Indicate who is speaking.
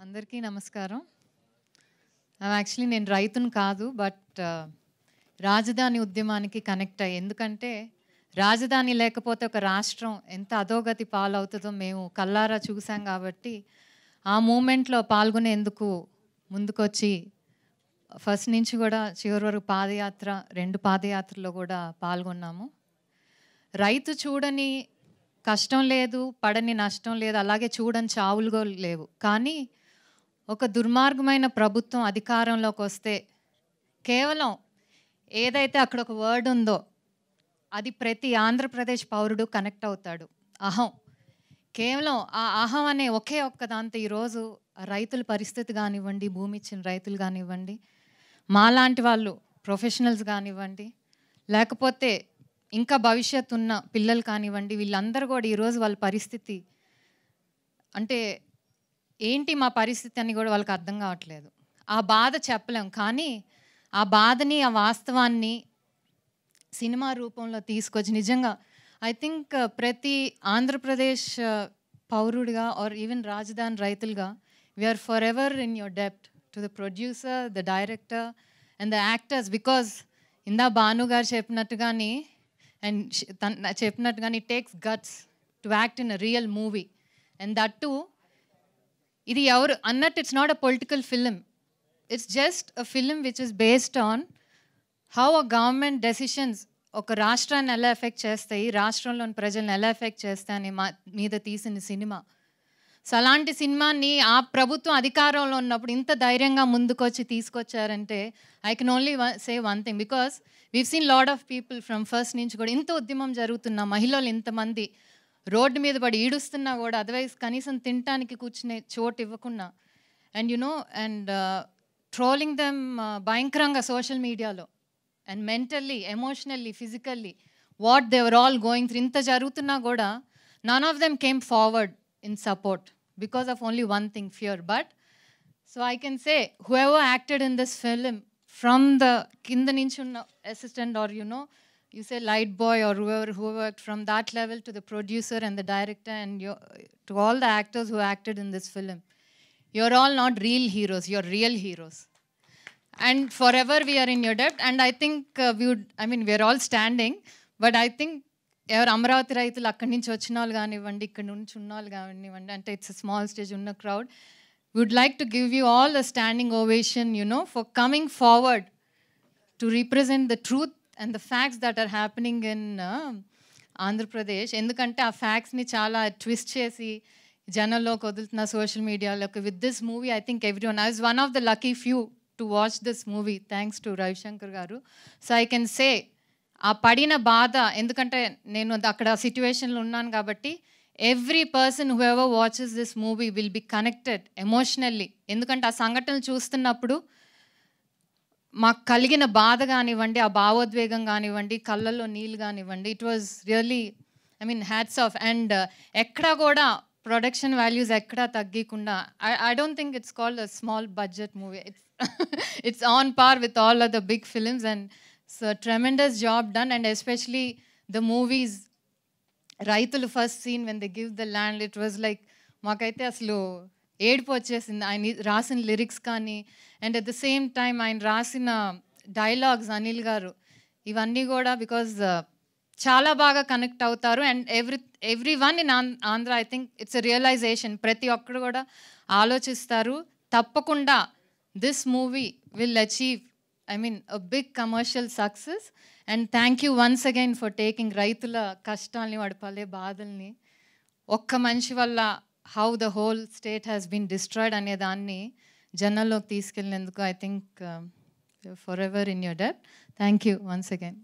Speaker 1: అందరికీ నమస్కారం. యాక్చువల్లీ నేను రైతును కాదు, బట్ రాజధాని ఉద్యమానికి కనెక్ట్ అయ్యి, ఎందుకంటే రాజధాని లేకపోతే ఒక రాష్ట్రం ఎంత అధోగతి పాలవుతుందో మేము కల్లారా చూసాం. కాబట్టి ఆ మూమెంట్లో పాల్గొనేందుకు ముందుకొచ్చి ఫస్ట్ నుంచి కూడా చివరి వరకు పాదయాత్ర, 2 పాదయాత్రలో కూడా పాల్గొన్నాము. రైతు చూడని కష్టం లేదు, పడని నష్టం లేదు, అలాగే చూడని చావులుగా లేవు. కానీ ఒక దుర్మార్గమైన ప్రభుత్వం అధికారంలోకి వస్తే కేవలం ఏదైతే అక్కడ ఒక వర్డ్ ఉందో అది ప్రతి ఆంధ్రప్రదేశ్ పౌరుడు కనెక్ట్ అవుతాడు. అహం. కేవలం ఆ అహం అనే ఒకే ఒక్క దాంతో ఈరోజు రైతుల పరిస్థితి కానివ్వండి, భూమి ఇచ్చిన రైతులు కానివ్వండి, మాలాంటి వాళ్ళు ప్రొఫెషనల్స్ కానివ్వండి, లేకపోతే ఇంకా భవిష్యత్తు ఉన్న పిల్లలు కానివ్వండి, వీళ్ళందరూ కూడా ఈరోజు వాళ్ళ పరిస్థితి అంటే ఏంటి మా పరిస్థితి అని కూడా వాళ్ళకి అర్థం కావట్లేదు. ఆ బాధ చెప్పలేం, కానీ ఆ బాధని, ఆ వాస్తవాన్ని సినిమా రూపంలో తీసుకొచ్చి నిజంగా ఐ థింక్ ప్రతి ఆంధ్రప్రదేశ్ పౌరుడిగా ఆర్ ఈవెన్ రాజధాని రైతులుగా we are forever in your డెప్ట్ to the producer, the director and the actors. Because ఇందా భాను గారు చెప్పినట్టుగాని అండ్ చెప్పినట్టుగాని it takes guts to act in a real movie. And that too ఇది ఎవరు అన్నట్టు it's not a political film, it's just a film which is based on how a government decisions ఒక రాష్ట్రాన్ని ఎలా effect చేస్తాయి, రాష్ట్రంలోని ప్రజలను ఎలా ఎఫెక్ట్ చేస్తాయని మీద తీసిన సినిమా. సో అలాంటి సినిమాని ఆ ప్రభుత్వం అధికారంలో ఉన్నప్పుడు ఇంత ధైర్యంగా ముందుకొచ్చి తీసుకొచ్చారంటే I can only say one thing. Because we've seen lot of people from first నుంచి కూడా ఇంత ఉద్యమం జరుగుతున్న మహిళలు ఇంతమంది రోడ్డు మీద పడి ఈడుస్తున్నా కూడా అదర్వైజ్ కనీసం తినటానికి కూర్చునే చోటు ఇవ్వకుండా and you know and trolling them భయంకరంగా సోషల్ మీడియాలో and mentally, emotionally, physically what they were all going through. ఇంత జరుగుతున్నా కూడా none of them came forward in support because of only one thing, fear. But so I can say whoever acted in this film, from the kinda ninchunna assistant or you say light boy or whoever worked from that level to the producer and the director and to all the actors who acted in this film, you're all not real heroes, you're real heroes. And forever we are in your debt. And I think we're all standing, but I think ఎవరు అమరావతి రైతులు అక్కడి నుంచి వచ్చిన వాళ్ళు కానివ్వండి, ఇక్కడ నుంచి ఉన్న వాళ్ళు కానివ్వండి, అంటే ఇట్స్ స్మాల్ స్టేజ్ ఉన్న crowd, would like to give you all the standing ovation for coming forward to represent the truth and the facts that are happening in Andhra Pradesh. ఎందుకంటే ఆ ఫ్యాక్ట్స్ని చాలా ట్విస్ట్ చేసి జనంలోకి వదులుతున్న సోషల్ మీడియాలోకి. With this movie I think everyone, I was one of the lucky few to watch this movie thanks to Ravishankar garu. So I can say ఆ పడిన బాధ, ఎందుకంటే నేను అక్కడ సిచ్యువేషన్లో ఉన్నాను కాబట్టి every person who ever watches this movie will be connected emotionally. ఎందుకంటే ఆ సంఘటనలు చూస్తున్నప్పుడు మాకు కలిగిన బాధ కానివ్వండి, ఆ భావోద్వేగం కానివ్వండి, కళ్ళల్లో నీళ్ళు కానివ్వండి, it was really hats off. And ఎక్కడా కూడా ప్రొడక్షన్ వాల్యూస్ ఎక్కడా తగ్గకుండా, I don't think it's called a small budget movie, it's on par with all of the big films. And so tremendous job done. And especially the movies, రైతులు first scene when they give the land, it was like మాకైతే అసలు ఏడుపు వచ్చేసింది. ఆయన రాసిన lyrics కానీ and at the same time ఆయన రాసిన డైలాగ్స్, అనిల్ గారు, ఇవన్నీ కూడా బికాజ్ చాలా బాగా కనెక్ట్ అవుతారు. And every one in Andhra I think it's a realization. ప్రతి ఒక్కరు కూడా ఆలోచిస్తారు. తప్పకుండా this movie will achieve a big commercial success. And thank you once again for taking రైతుల కష్టాలని, వాడి పడే బాధల్ని, ఒక్క మనిషి వల్ల how the whole state has been destroyed అనే దాన్ని జనాల్లోకి తీసుకెళ్ళినందుకు. I think forever in your debt. Thank you once again.